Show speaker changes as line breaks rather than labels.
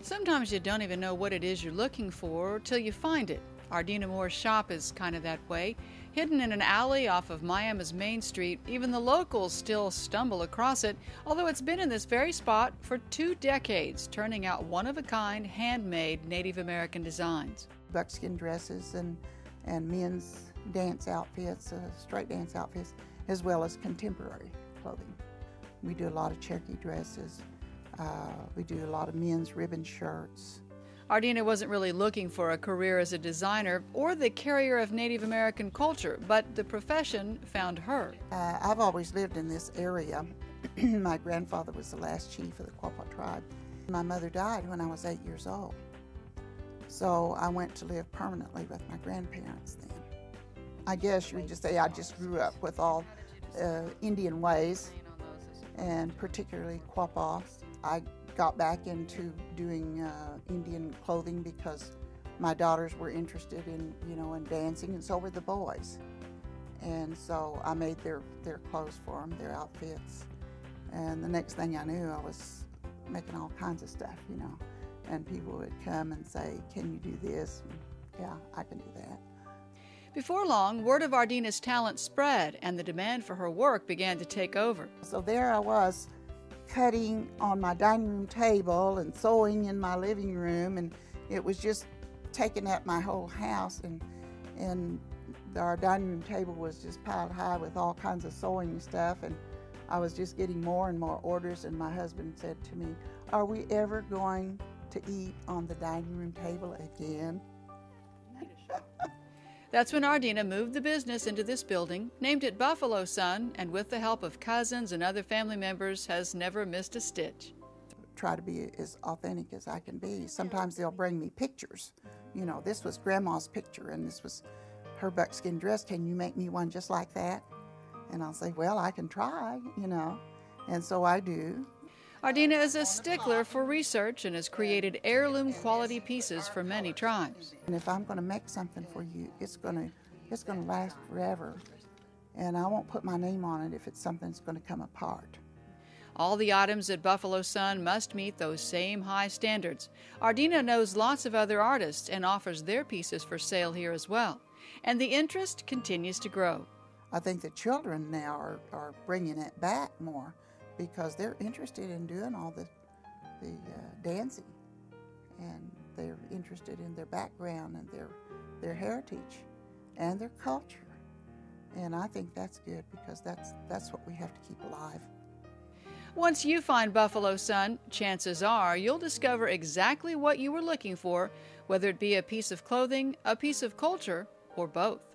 Sometimes you don't even know what it is you're looking for till you find it. Ardina Moore's shop is kind of that way. Hidden in an alley off of Miami's Main Street, even the locals still stumble across it, although it's been in this very spot for 2 decades, turning out one-of-a-kind, handmade Native American designs.
Buckskin dresses and men's dance outfits, straight dance outfits, as well as contemporary clothing. We do a lot of Cherokee dresses. We do a lot of men's ribbon shirts.
Ardina wasn't really looking for a career as a designer or the carrier of Native American culture, but the profession found her.
I've always lived in this area. My grandfather was the last chief of the Quapaw tribe. My mother died when I was 8 years old. So I went to live permanently with my grandparents then. I guess you would just say I just grew up with all Indian ways, and particularly Quapaw. I got back into doing Indian clothing because my daughters were interested in, in dancing, and so were the boys. And so I made their clothes for them, their outfits. And the next thing I knew, I was making all kinds of stuff, And people would come and say, "Can you do this?" And, yeah, I can do that.
Before long, word of Ardina's talent spread, and the demand for her work began to take over.
So there I was, cutting on my dining room table and sewing in my living room, and it was just taking up my whole house, and our dining room table was just piled high with all kinds of sewing stuff, and I was just getting more and more orders, and my husband said to me, "Are we ever going to eat on the dining room table again?"
That's when Ardina moved the business into this building, named it Buffalo Sun, and with the help of cousins and other family members, has never missed a stitch.
Try to be as authentic as I can be. Sometimes they'll bring me pictures. This was Grandma's picture, and this was her buckskin dress. "Can you make me one just like that?" And I'll say, "Well, I can try, And so I do.
Ardina is a stickler for research and has created heirloom quality pieces for many tribes.
And if I'm going to make something for you, it's going to last forever. And I won't put my name on it if it's something that's going to come apart.
All the items at Buffalo Sun must meet those same high standards. Ardina knows lots of other artists and offers their pieces for sale here as well. And the interest continues to grow.
I think the children now are bringing it back more, because they're interested in doing all the dancing, and they're interested in their background and their heritage and their culture. And I think that's good, because that's what we have to keep alive.
Once you find Buffalo Sun, chances are you'll discover exactly what you were looking for, whether it be a piece of clothing, a piece of culture, or both.